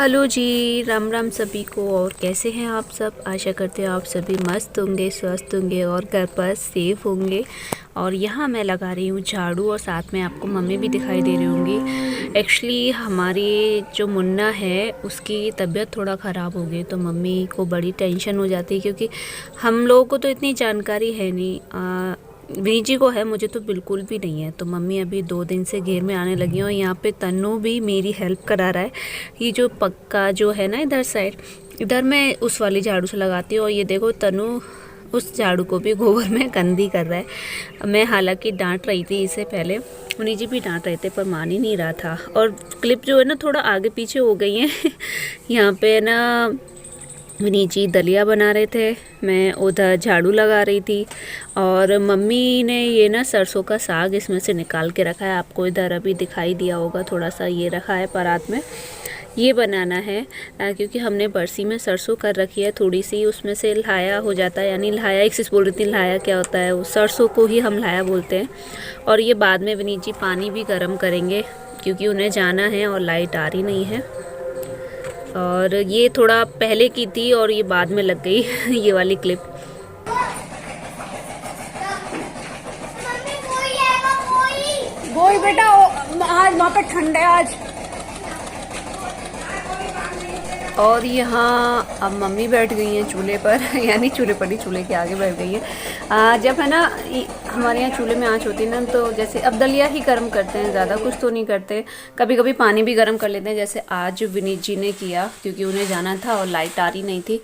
Hello जी, राम राम सभी को। और कैसे हैं आप सब? आशा करते हैं आप सभी मस्त होंगे, स्वस्थ होंगे और घर पर सेफ होंगे। और यहाँ मैं लगा रही हूँ झाड़ू और साथ में आपको मम्मी भी दिखाई दे रही होंगी। एक्चुअली हमारी जो मुन्ना है उसकी तबीयत थोड़ा ख़राब हो गई, तो मम्मी को बड़ी टेंशन हो जाती है क्योंकि हम लोगों को तो इतनी जानकारी है नहीं। वी जी को है, मुझे तो बिल्कुल भी नहीं है। तो मम्मी अभी 2 दिन से घेर में आने लगी हैं और यहाँ पे तन्नू भी मेरी हेल्प करा रहा है। ये जो पक्का जो है ना इधर साइड, इधर मैं उस वाली झाड़ू से लगाती हूँ और ये देखो तन्नू उस झाड़ू को भी गोबर में गंदी कर रहा है। मैं हालांकि डांट रही थी इसे पहले, उन्हीं जी भी डांट रहे थे पर मान ही नहीं रहा था। और क्लिप जो है ना थोड़ा आगे पीछे हो गई है यहाँ पे ना विनीत जी दलिया बना रहे थे, मैं उधर झाड़ू लगा रही थी। और मम्मी ने ये ना सरसों का साग इसमें से निकाल के रखा है, आपको इधर अभी दिखाई दिया होगा थोड़ा सा, ये रखा है परात में। ये बनाना है क्योंकि हमने बरसी में सरसों कर रखी है थोड़ी सी, उसमें से लहाया हो जाता है। यानी लहाया एक चीज़ बोल रही थी, लहाया क्या होता है? वो सरसों को ही हम लहाया बोलते हैं। और ये बाद में विनीत जी पानी भी गर्म करेंगे क्योंकि उन्हें जाना है और लाइट आ रही नहीं है। और ये थोड़ा पहले की थी और ये बाद में लग गई ये वाली क्लिप। वही बेटा, आज वहाँ पे ठंड है आज। और यहाँ अब मम्मी बैठ गई हैं चूल्हे पर यानी चूल्हे पर ही, चूल्हे के आगे बैठ गई है। जब है ना हमारे यहाँ चूल्हे में आँच होती है ना, तो जैसे अब दलिया ही गर्म करते हैं, ज़्यादा कुछ तो नहीं करते। कभी कभी पानी भी गर्म कर लेते हैं, जैसे आज विनीत जी ने किया क्योंकि उन्हें जाना था और लाइट आ रही नहीं थी।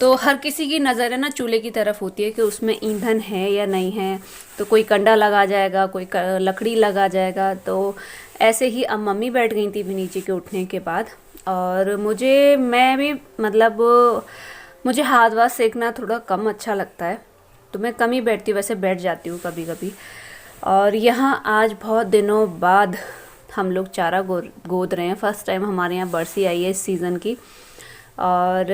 तो हर किसी की नज़र है ना चूल्हे की तरफ होती है कि उसमें ईंधन है या नहीं है, तो कोई कंडा लगा जाएगा, कोई लकड़ी लगा जाएगा। तो ऐसे ही अब मम्मी बैठ गई थी विनीत जी के उठने के बाद। और मैं भी मतलब मुझे हाथ वाथ सेकना थोड़ा कम अच्छा लगता है, तो मैं कम ही बैठती हूँ, वैसे बैठ जाती हूँ कभी कभी। और यहाँ आज बहुत दिनों बाद हम लोग चारा गोद रहे हैं। फर्स्ट टाइम हमारे यहाँ बरसी आई है इस सीज़न की। और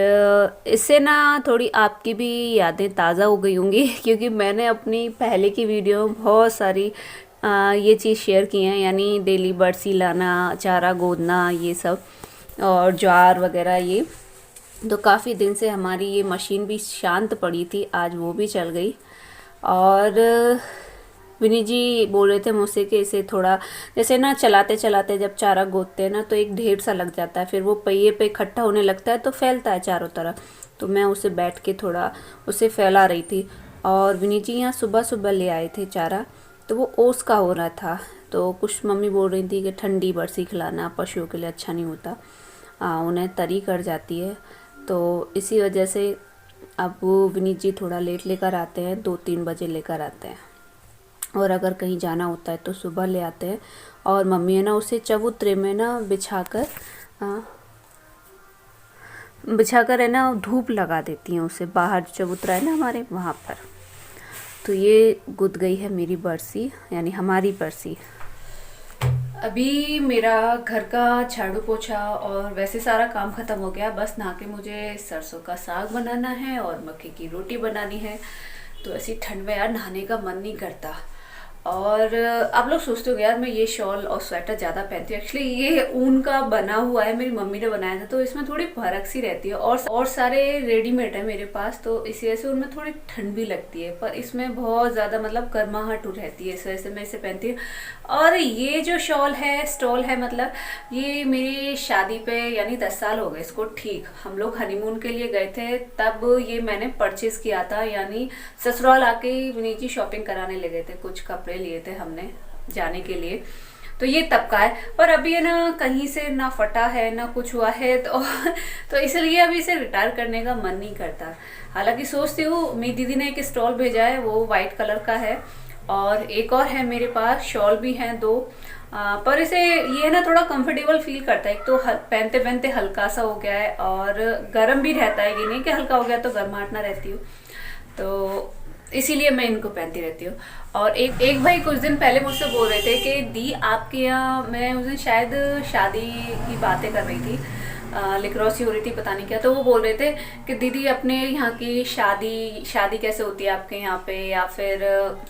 इससे ना थोड़ी आपकी भी यादें ताज़ा हो गई होंगी क्योंकि मैंने अपनी पहले की वीडियो में बहुत सारी ये चीज़ शेयर की हैं, यानी डेली बरसी लाना, चारा गोदना, ये सब और ज्वार वगैरह। ये तो काफ़ी दिन से हमारी ये मशीन भी शांत पड़ी थी, आज वो भी चल गई। और विनी जी बोल रहे थे मुझसे कि इसे थोड़ा जैसे ना चलाते चलाते जब चारा गोदते हैं ना तो एक ढेर सा लग जाता है, फिर वो पहिए पे इकट्ठा होने लगता है तो फैलता है चारों तरफ। तो मैं उसे बैठ के थोड़ा उसे फैला रही थी। और विनी जी यहाँ सुबह सुबह ले आए थे चारा, तो वो ओस का हो रहा था। तो कुछ मम्मी बोल रही थी कि ठंडी बरसी खिलाना पशुओं के लिए अच्छा नहीं होता, उन्हें तरी कर जाती है। तो इसी वजह से अब वो विनीत जी थोड़ा लेट लेकर आते हैं, 2-3 बजे लेकर आते हैं। और अगर कहीं जाना होता है तो सुबह ले आते हैं। और मम्मी है ना उसे चबूतरे में ना बिछाकर है ना धूप लगा देती हैं उसे, बाहर चबूतरा है ना हमारे वहाँ पर। तो ये गुद गई है मेरी बरसी, यानी हमारी बरसी। अभी मेरा घर का झाड़ू पोछा और वैसे सारा काम ख़त्म हो गया, बस नहा के मुझे सरसों का साग बनाना है और मक्के की रोटी बनानी है। तो ऐसी ठंड में यार नहाने का मन नहीं करता। और आप लोग सोचते हो यार मैं ये शॉल और स्वेटर ज़्यादा पहनती हूँ, एक्चुअली ये ऊन का बना हुआ है, मेरी मम्मी ने बनाया था, तो इसमें थोड़ी फर्क सी रहती है। और सारे रेडीमेड है मेरे पास, तो इसी वजह से उनमें थोड़ी ठंड भी लगती है, पर इसमें बहुत ज़्यादा मतलब गर्माहट रहती है, इस वजह से मैं इसे पहनती हूँ। और ये जो स्टॉल है मतलब ये मेरी शादी पे यानी 10 साल हो गए इसको, ठीक हम लोग हनीमून के लिए गए थे तब ये मैंने परचेज किया था, यानी ससुराल आके विनीत जी शॉपिंग कराने ले गए थे, कुछ कपड़े लिए थे हमने जाने के लिए। तो ये तब का है, पर अभी है ना कहीं से ना फटा है ना कुछ हुआ है, तो इसलिए अभी इसे रिटायर करने का मन नहीं करता। हालांकि सोचती हूँ, मेरी दीदी ने एक स्टॉल भेजा है, वो वाइट कलर का है, और एक और है मेरे पास, शॉल भी हैं 2। पर इसे ये ना थोड़ा कंफर्टेबल फील करता है, एक तो पहनते पहनते हल्का सा हो गया है और गर्म भी रहता है, ये नहीं कि हल्का हो गया तो गर्माहट ना रहती हो। तो इसीलिए मैं इनको पहनती रहती हूँ। और एक भाई कुछ दिन पहले मुझसे बोल रहे थे कि दी आपके यहाँ, मैं उस दिन शायद शादी की बातें कर रही थी, लिक्रोसी हो रही थी पता नहीं क्या, तो वो बोल रहे थे कि दीदी अपने यहाँ की शादी कैसे होती है आपके यहाँ पे, या फिर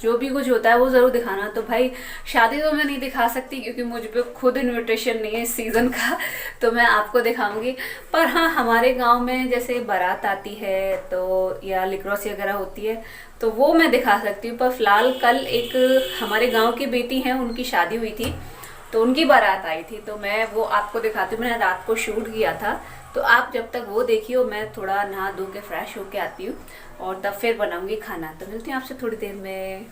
जो भी कुछ होता है वो ज़रूर दिखाना। तो भाई शादी तो मैं नहीं दिखा सकती क्योंकि मुझ पे खुद इनविटेशन नहीं है इस सीज़न का, तो मैं आपको दिखाऊंगी। पर हाँ, हमारे गांव में जैसे बारात आती है तो या लिक्रोसी वगैरह होती है तो वो मैं दिखा सकती हूँ। पर फिलहाल कल एक हमारे गांव की बेटी हैं, उनकी शादी हुई थी तो उनकी बारात आई थी, तो मैं वो आपको दिखाती हूँ। मैंने रात को शूट किया था, तो आप जब तक वो देखियो मैं थोड़ा नहा धो के फ्रेश होके आती हूँ और तब फिर बनाऊंगी खाना। तो मिलती हूँ आपसे थोड़ी देर में।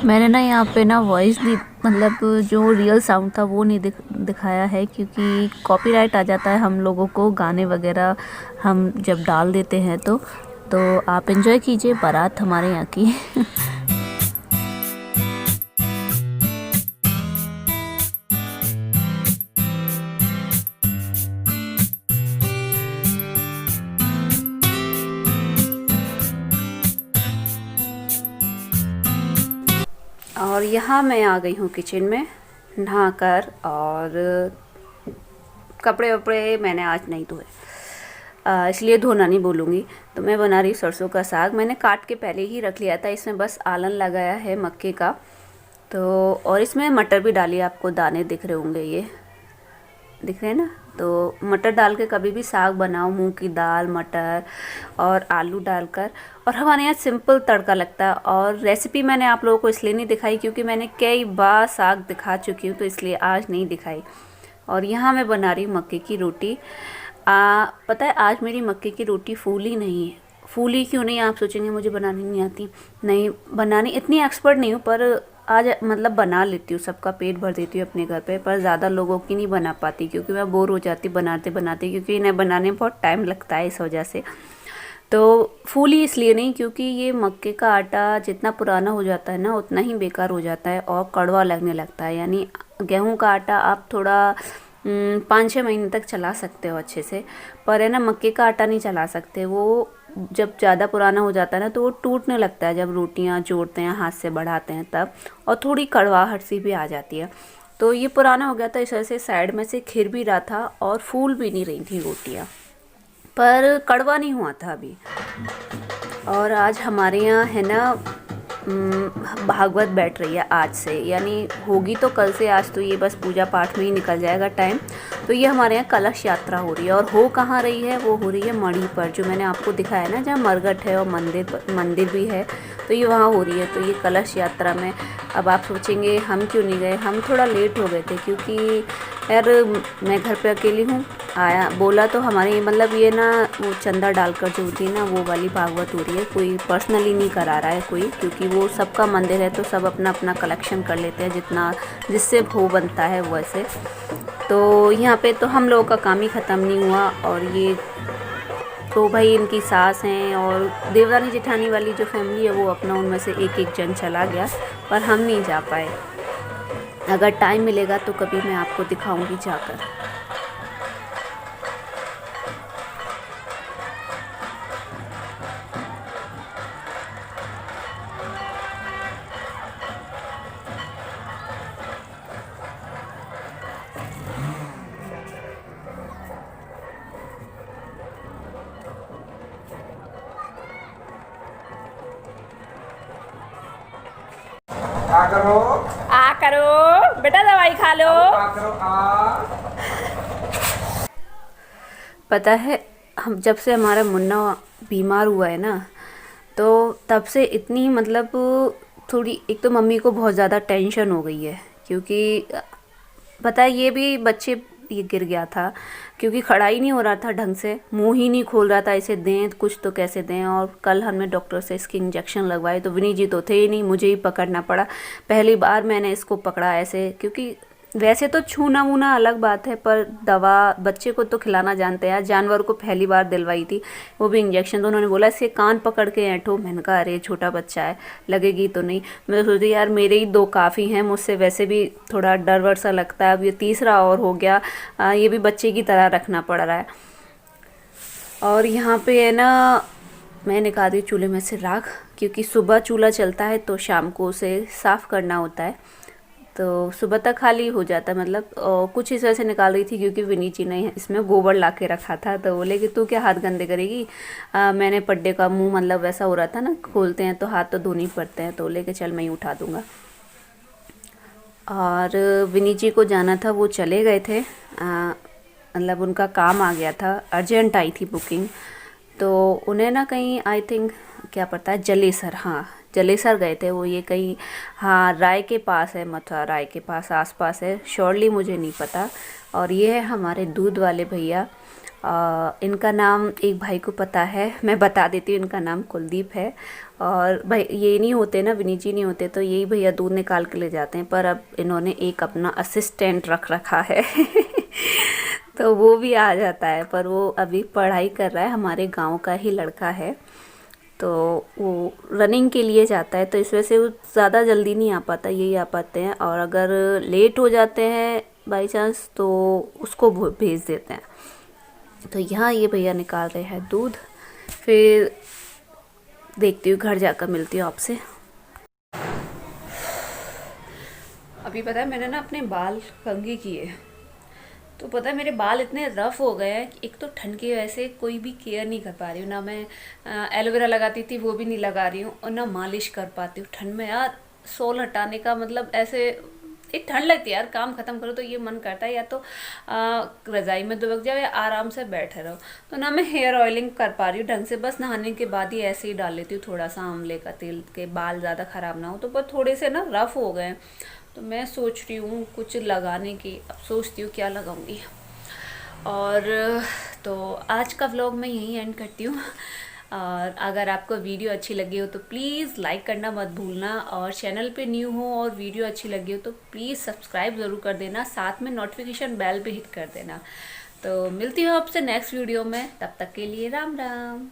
मैंने ना यहाँ पे ना वॉइस दी, मतलब जो रियल साउंड था वो नहीं दिखाया है क्योंकि कॉपीराइट आ जाता है हम लोगों को, गाने वगैरह हम जब डाल देते हैं तो आप एंजॉय कीजिए बारात हमारे यहाँ की। और यहाँ मैं आ गई हूँ किचन में नहाकर, और कपड़े वपड़े मैंने आज नहीं धोए, इसलिए धोना नहीं बोलूँगी। तो मैं बना रही सरसों का साग, मैंने काट के पहले ही रख लिया था। इसमें बस आलन लगाया है मक्के का, तो और इसमें मटर भी डाली, आपको दाने दिख रहे होंगे, ये दिख रहे हैं ना। तो मटर डाल के कभी भी साग बनाओ, मूंग की दाल, मटर और आलू डालकर, और हमारे यहाँ सिंपल तड़का लगता है। और रेसिपी मैंने आप लोगों को इसलिए नहीं दिखाई क्योंकि मैंने कई बार साग दिखा चुकी हूँ, तो इसलिए आज नहीं दिखाई। और यहाँ मैं बना रही हूँ मक्के की रोटी। पता है आज मेरी मक्के की रोटी फूली नहीं है। फूली क्यों नहीं, आप सोचेंगे मुझे बनानी नहीं आती। नहीं, बनानी इतनी एक्सपर्ट नहीं हूँ, पर आज मतलब बना लेती हूँ, सबका पेट भर देती हूँ अपने घर पे, पर ज़्यादा लोगों की नहीं बना पाती क्योंकि मैं बोर हो जाती बनाते बनाते, क्योंकि इन्हें बनाने में बहुत टाइम लगता है इस वजह से। तो फूली इसलिए नहीं क्योंकि ये मक्के का आटा जितना पुराना हो जाता है ना उतना ही बेकार हो जाता है और कड़वा लगने लगता है। यानी गेहूं का आटा आप थोड़ा 5-6 महीने तक चला सकते हो अच्छे से, पर है ना मक्के का आटा नहीं चला सकते। वो जब ज़्यादा पुराना हो जाता है ना तो वो टूटने लगता है, जब रोटियां जोड़ते हैं हाथ से बढ़ाते हैं तब, और थोड़ी कड़वाहट सी भी आ जाती है। तो ये पुराना हो गया था, इस वजह से साइड में से खिर भी रहा था और फूल भी नहीं रही थी रोटियाँ, पर कड़वा नहीं हुआ था अभी। और आज हमारे यहाँ है ना भागवत बैठ रही है आज से, यानी होगी तो कल से, आज तो ये बस पूजा पाठ में ही निकल जाएगा टाइम। तो ये हमारे यहाँ कलश यात्रा हो रही है, और हो कहाँ रही है, वो हो रही है मढ़ी पर, जो मैंने आपको दिखाया है ना, जहाँ मरघट है और मंदिर भी है, तो ये वहाँ हो रही है। तो ये कलश यात्रा में, अब आप सोचेंगे हम क्यों नहीं गए, हम थोड़ा लेट हो गए थे क्योंकि यार मैं घर पे अकेली हूँ। आया बोला तो हमारे मतलब ये ना वो चंदा डालकर जो होती है ना वो वाली भागवत हो रही है, कोई पर्सनली नहीं करा रहा है कोई, क्योंकि वो सबका मंदिर है तो सब अपना अपना कलेक्शन कर लेते हैं जितना जिससे भो बनता है वैसे। तो यहाँ पे तो हम लोगों का काम ही ख़त्म नहीं हुआ, और ये तो भाई इनकी सास हैं और देवरानी जेठानी वाली जो फैमिली है वो अपना उनमें से एक एक जन चला गया, पर हम नहीं जा पाए। अगर टाइम मिलेगा तो कभी मैं आपको दिखाऊंगी जाकर। आ करो, आ करो बेटा, दवाई खा लो। आ करो, आ। पता है हम जब से हमारा मुन्ना बीमार हुआ है ना, तो तब से इतनी मतलब थोड़ी, एक तो मम्मी को बहुत ज़्यादा टेंशन हो गई है, क्योंकि पता है ये भी बच्चे ये गिर गया था क्योंकि खड़ा ही नहीं हो रहा था ढंग से, मुंह ही नहीं खोल रहा था, इसे दें कुछ तो कैसे दें। और कल हमने डॉक्टर से इसके इंजेक्शन लगवाए, तो विनी जी तो थे ही नहीं, मुझे ही पकड़ना पड़ा। पहली बार मैंने इसको पकड़ा ऐसे, क्योंकि वैसे तो छूना वूना अलग बात है, पर दवा बच्चे को तो खिलाना जानते हैं। जानवर को पहली बार दिलवाई थी, वो भी इंजेक्शन। तो उन्होंने बोला इसके कान पकड़ के ऐंठो। मैंने कहा अरे छोटा बच्चा है, लगेगी तो नहीं। मैं सोचती यार मेरे ही 2 काफ़ी हैं, मुझसे वैसे भी थोड़ा डर वर सा लगता है, अब ये तीसरा और हो गया, ये भी बच्चे की तरह रखना पड़ रहा है। और यहाँ पे है ना मैं निकाल दी चूल्हे में से राख, क्योंकि सुबह चूल्हा चलता है तो शाम को उसे साफ़ करना होता है। तो सुबह तक खाली हो जाता है, मतलब कुछ इस वजह से निकाल रही थी क्योंकि विनी जी ने इसमें गोबर ला के रखा था। तो बोले कि तू क्या हाथ गंदे करेगी। मैंने पड्डे का मुंह मतलब वैसा हो रहा था ना, खोलते हैं तो हाथ तो धोने ही पड़ते हैं। तो बोले कि चल मैं ही उठा दूँगा। और विनी जी को जाना था, वो चले गए थे, मतलब उनका काम आ गया था, अर्जेंट आई थी बुकिंग। तो उन्हें ना कहीं आई थिंक क्या पता है जलेसर, हाँ जलेसर गए थे वो, ये कहीं हाँ राय के पास है, मथुरा राय के पास आसपास है, श्योरली मुझे नहीं पता। और ये है हमारे दूध वाले भैया, इनका नाम एक भाई को पता है, मैं बता देती हूँ, इनका नाम कुलदीप है। और भाई ये नहीं होते ना, विनी जी नहीं होते तो यही भैया दूध निकाल के ले जाते हैं, पर अब इन्होंने एक अपना असिस्टेंट रख रखा है तो वो भी आ जाता है, पर वो अभी पढ़ाई कर रहा है, हमारे गांव का ही लड़का है। तो वो रनिंग के लिए जाता है, तो इस वजह से वो ज़्यादा जल्दी नहीं आ पाता, यही आ पाते हैं। और अगर लेट हो जाते हैं बाई चांस तो उसको भेज देते हैं। तो यहाँ ये भैया निकाल रहे हैं दूध, फिर देखती हूँ घर जाकर मिलती हूँ आपसे। अभी पता है मैंने ना अपने बाल कंघी किए, तो पता है मेरे बाल इतने रफ़ हो गए हैं, एक तो ठंड की वजह से कोई भी केयर नहीं कर पा रही हूँ, ना मैं एलोवेरा लगाती थी वो भी नहीं लगा रही हूँ, और ना मालिश कर पाती हूँ ठंड में। यार सोल हटाने का मतलब ऐसे एक ठंड लगती है यार, काम ख़त्म करो तो ये मन करता है या तो रज़ाई में दुबक जाओ या आराम से बैठे रहो। तो ना मैं हेयर ऑयलिंग कर पा रही हूँ ढंग से, बस नहाने के बाद ही ऐसे ही डाल लेती हूँ थोड़ा सा आंवले का तेल, के बाल ज़्यादा ख़राब ना हो। तो पर थोड़े से ना रफ़ हो गए, तो मैं सोच रही हूँ कुछ लगाने की, अब सोचती हूँ क्या लगाऊंगी। और तो आज का व्लॉग मैं यहीं एंड करती हूँ। और अगर आपको वीडियो अच्छी लगी हो तो प्लीज़ लाइक करना मत भूलना, और चैनल पे न्यू हो और वीडियो अच्छी लगी हो तो प्लीज़ सब्सक्राइब ज़रूर कर देना, साथ में नोटिफिकेशन बेल भी हिट कर देना। तो मिलती हूँ आपसे नेक्स्ट वीडियो में, तब तक के लिए राम राम।